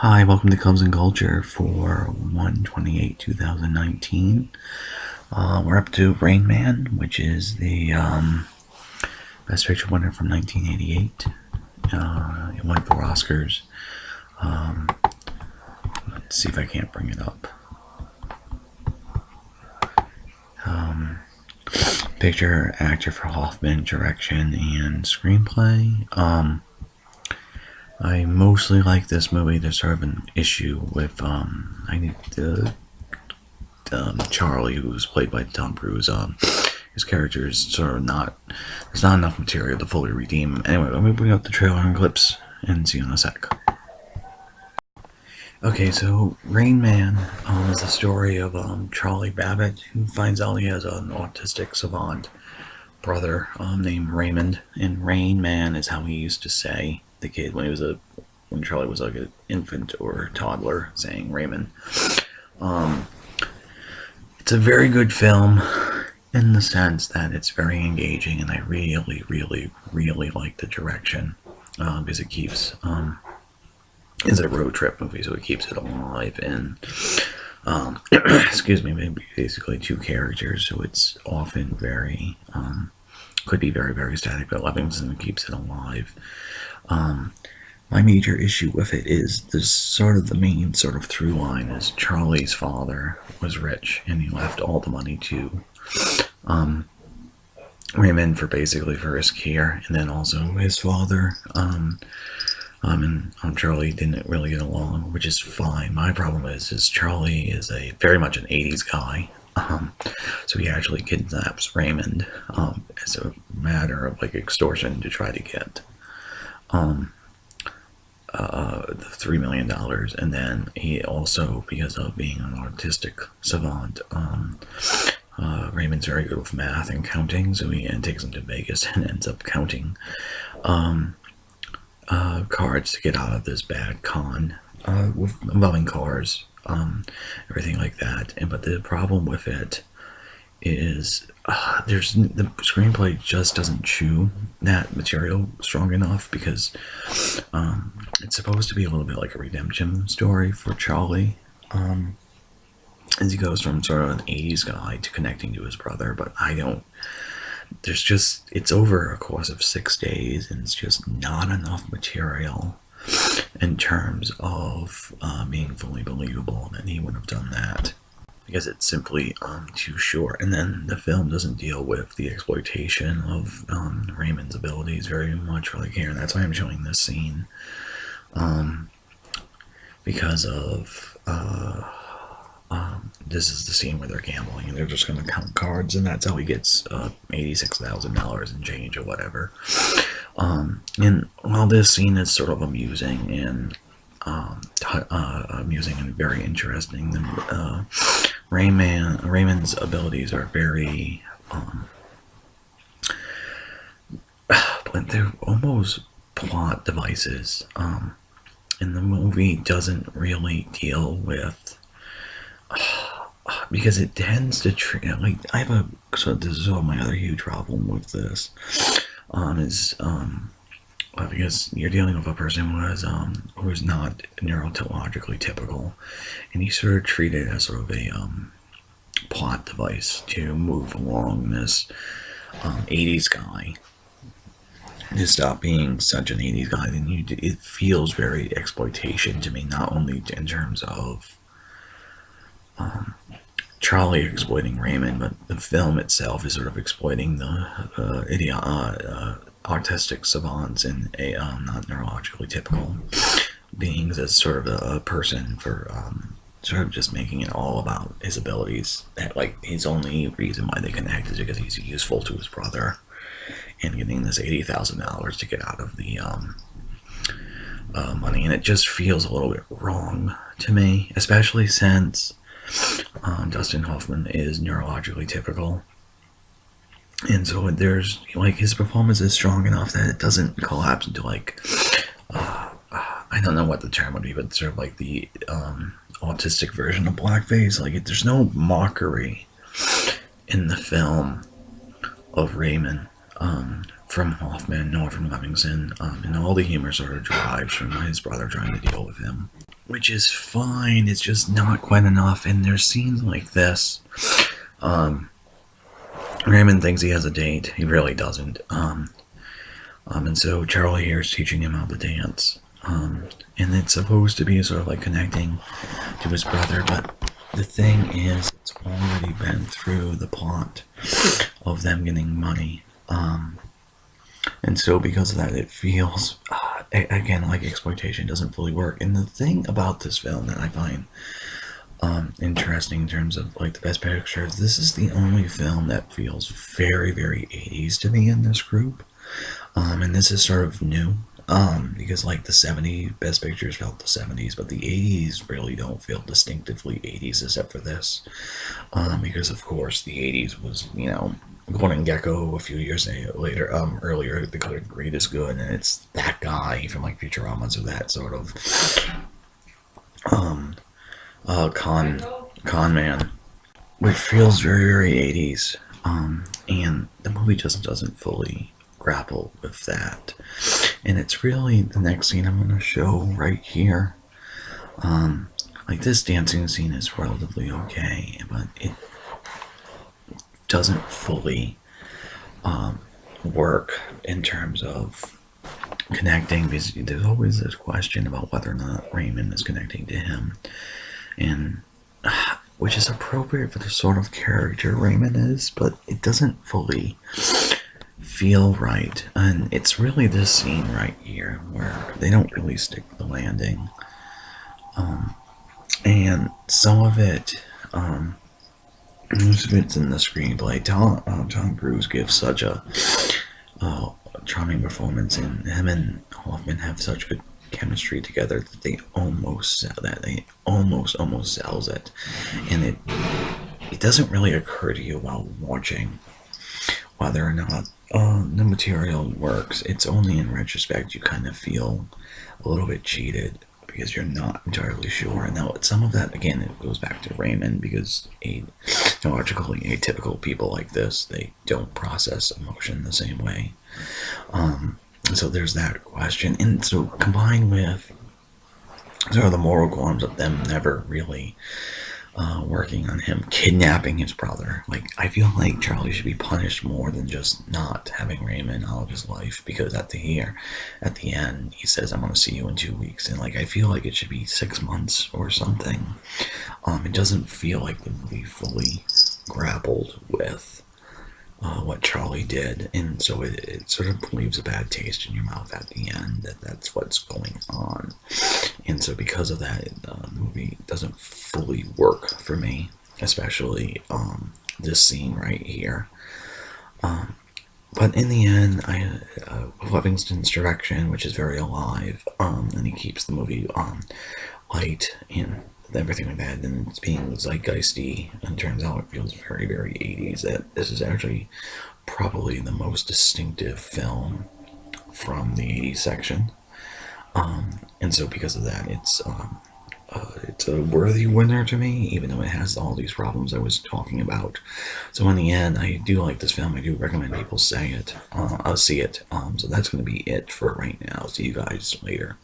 Hi, welcome to Clubs and Culture for 1/28/2019. We're up to Rain Man, which is the Best Picture winner from 1988. It won 4 Oscars. Let's see if I can't bring it up. Picture, actor for Hoffman, direction, and screenplay. I mostly like this movie. There's sort of an issue with Charlie, who's played by Tom Cruise. His character is sort of not. There's not enough material to fully redeem him. Anyway, let me bring up the trailer and clips and see you in a sec. Okay, so Rain Man is the story of Charlie Babbitt, who finds out he has an autistic savant brother named Raymond, and Rain Man is how he used to say the kid when Charlie was like an infant or toddler, saying Raymond. It's a very good film in the sense that it's very engaging, and I really, really, really like the direction because it keeps. It's a road trip movie, so it keeps it alive, and excuse me, maybe basically two characters, so it's often very could be very, very static, but Livingston keeps it alive. My major issue with it is this sort of the main sort of through line is Charlie's father was rich and he left all the money to Raymond for his care, and then also his father and Charlie didn't really get along, which is fine. My problem is Charlie is very much an 80's guy. So he actually kidnaps Raymond as a matter of like extortion to try to get the $3 million, and then he also, because of being an autistic savant, Raymond's very good with math and counting, so he takes him to Vegas and ends up counting cards to get out of this bad con involving cars, everything like that. But the problem with it is the screenplay just doesn't chew that material strong enough, because it's supposed to be a little bit like a redemption story for Charlie, as he goes from sort of an 80's guy to connecting to his brother. But it's over a course of 6 days, and it's just not enough material in terms of being fully believable that he would have done that, because it's simply too short. And then the film doesn't deal with the exploitation of Raymond's abilities very much really here, and that's why I'm showing this scene, because of this is the scene where they're gambling and they're just going to count cards, and that's how he gets $86,000 in change or whatever. And while this scene is sort of amusing and very interesting, Raymond's abilities are very but they're almost plot devices, and the movie doesn't really deal with, because it tends to treat, like, this is my other huge problem with this, is because you're dealing with a person who is not neurologically typical, and you sort of treat it as sort of a plot device to move along this 80's guy, to stop being such an 80's guy. Then it feels very exploitation to me, not only in terms of Charlie exploiting Raymond, but the film itself is sort of exploiting the autistic savants and not neurologically typical beings as sort of a person for sort of just making it all about his abilities. That, like, his only reason why they connect is because he's useful to his brother, and getting this $80,000 to get out of the money. And it just feels a little bit wrong to me, especially since Dustin Hoffman is neurologically typical, and so there's, like, his performance is strong enough that it doesn't collapse into, like, I don't know what the term would be, but sort of like the autistic version of blackface. Like, there's no mockery in the film of Raymond from Hoffman nor from Livingston, and all the humor sort of derives from his brother trying to deal with him. which is fine. It's just not quite enough. And there's scenes like this. Raymond thinks he has a date. He really doesn't. And so Charlie here is teaching him how to dance. And it's supposed to be sort of like connecting to his brother, but the thing is, it's already been through the plot of them getting money. And so because of that, it feels, again, like exploitation doesn't fully work. And the thing about this film that I find interesting in terms of like the best picture, this is the only film that feels very, very 80s to me in this group. And this is sort of new, because like the 70 best pictures felt the 70s, but the 80s really don't feel distinctively 80s except for this, because of course the 80s was, you know, Gordon Gekko a few years later, earlier, The Greatest Good, and it's that guy from like Futurama, so that sort of con man, which feels very, very 80s, and the movie just doesn't fully grapple with that. And it's really the next scene I'm going to show right here. Like this dancing scene is relatively okay, but it doesn't fully work in terms of connecting, because there's always this question about whether or not Raymond is connecting to him, and which is appropriate for the sort of character Raymond is, but it doesn't fully feel right. And it's really this scene right here where they don't really stick the landing, and some of it, most of it's in the screenplay. Tom Cruise gives such a charming performance, and him and Hoffman have such good chemistry together that they almost sells it, and it doesn't really occur to you while watching whether or not the material works. It's only in retrospect you kind of feel a little bit cheated because you're not entirely sure. And now some of that, again, it goes back to Raymond, because neurologically atypical people like this, they don't process emotion the same way. So there's that question. And so combined with sort of the moral qualms of them never really working on him kidnapping his brother. Like, I feel like Charlie should be punished more than just not having Raymond out of his life, because at the end he says, I'm going to see you in 2 weeks, and like I feel like it should be 6 months or something. It doesn't feel like the movie fully grappled with what Charlie did, and so it sort of leaves a bad taste in your mouth at the end that's what's going on. And so because of that, the movie doesn't fully work for me, especially this scene right here. But in the end, Livingston's direction, which is very alive, and he keeps the movie light and everything like that, and it's being zeitgeisty, and it turns out it feels very, very 80s. That this is actually probably the most distinctive film from the 80s section. And so because of that, it's a worthy winner to me, even though it has all these problems I was talking about. So in the end, I do like this film. I do recommend people see it. So that's going to be it for right now. See you guys later.